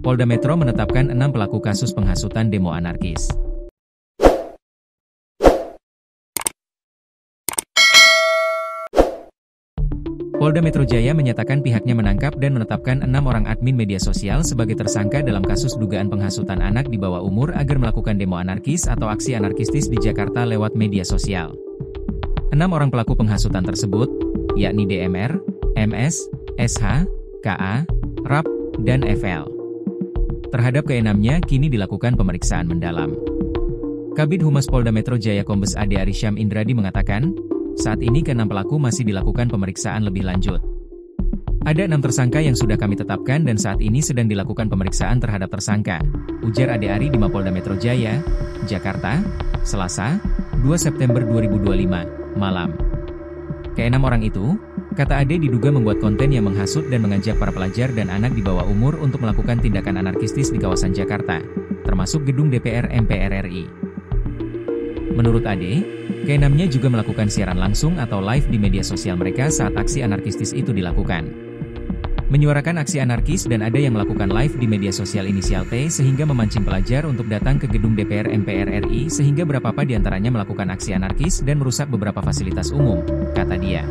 Polda Metro menetapkan 6 pelaku kasus penghasutan demo anarkis. Polda Metro Jaya menyatakan pihaknya menangkap dan menetapkan 6 orang admin media sosial sebagai tersangka dalam kasus dugaan penghasutan anak di bawah umur agar melakukan demo anarkis atau aksi anarkistis di Jakarta lewat media sosial. 6 orang pelaku penghasutan tersebut, yakni DMR, MS, SH, KA, RAP, dan FL. Terhadap keenamnya kini dilakukan pemeriksaan mendalam. Kabid Humas Polda Metro Jaya Kombes Ade Arysyam Indradi mengatakan, saat ini ke-6 pelaku masih dilakukan pemeriksaan lebih lanjut. Ada 6 tersangka yang sudah kami tetapkan dan saat ini sedang dilakukan pemeriksaan terhadap tersangka, ujar Ade Ari di Mapolda Metro Jaya, Jakarta, Selasa, 2 September 2025, malam. Ke-6 orang itu, kata Ade diduga membuat konten yang menghasut dan mengajak para pelajar dan anak di bawah umur untuk melakukan tindakan anarkistis di kawasan Jakarta, termasuk gedung DPR MPR RI. Menurut Ade, ke-6-nya juga melakukan siaran langsung atau live di media sosial mereka saat aksi anarkistis itu dilakukan. Menyuarakan aksi anarkis dan ada yang melakukan live di media sosial inisial T sehingga memancing pelajar untuk datang ke gedung DPR MPR RI sehingga beberapa di antaranya melakukan aksi anarkis dan merusak beberapa fasilitas umum, kata dia.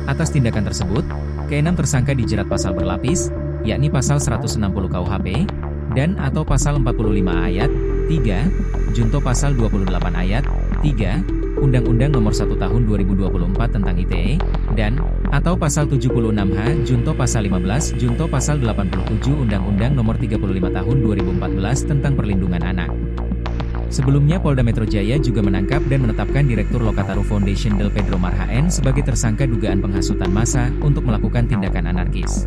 Atas tindakan tersebut, ke-6 tersangka dijerat pasal berlapis, yakni pasal 160 KUHP, dan atau pasal 45 ayat 3, junto pasal 28 ayat 3, Undang-Undang Nomor 1 Tahun 2024 tentang ITE, dan atau pasal 76H, junto pasal 15, junto pasal 87 Undang-Undang Nomor 35 Tahun 2014 tentang Perlindungan Anak. Sebelumnya Polda Metro Jaya juga menangkap dan menetapkan Direktur Lokataru Foundation Del Pedro Marhaen sebagai tersangka dugaan penghasutan massa untuk melakukan tindakan anarkis.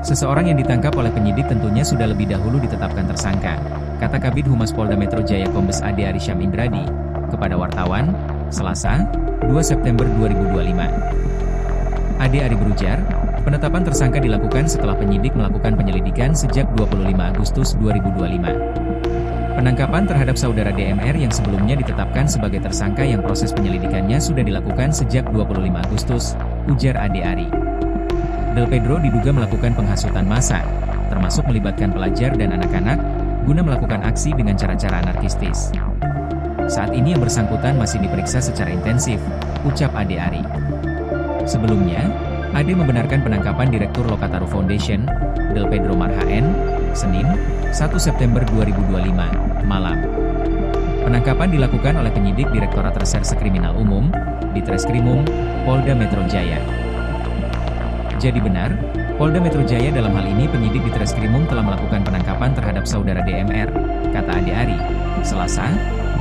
Seseorang yang ditangkap oleh penyidik tentunya sudah lebih dahulu ditetapkan tersangka, kata Kabid Humas Polda Metro Jaya Kombes Ade Arysyam Indradi kepada wartawan, Selasa, 2 September 2025. Ade Ari berujar, penetapan tersangka dilakukan setelah penyidik melakukan penyelidikan sejak 25 Agustus 2025. Penangkapan terhadap saudara DMR yang sebelumnya ditetapkan sebagai tersangka yang proses penyelidikannya sudah dilakukan sejak 25 Agustus, ujar Ade Ari. Del Pedro diduga melakukan penghasutan massa, termasuk melibatkan pelajar dan anak-anak, guna melakukan aksi dengan cara-cara anarkistis. Saat ini yang bersangkutan masih diperiksa secara intensif, ucap Ade Ari. Sebelumnya, Ade membenarkan penangkapan Direktur Lokataru Foundation, Del Pedro Marhaen, Senin, 1 September 2025, malam. Penangkapan dilakukan oleh penyidik Direktorat Reserse Kriminal Umum, Ditreskrimum, Polda Metro Jaya. Jadi benar, Polda Metro Jaya dalam hal ini penyidik Ditreskrimum telah melakukan penangkapan terhadap saudara DMR, kata Ade Ari, Selasa,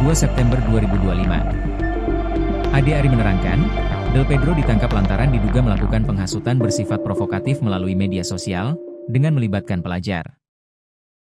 2 September 2025. Ade Ari menerangkan, Del Pedro ditangkap lantaran diduga melakukan penghasutan bersifat provokatif melalui media sosial, dengan melibatkan pelajar.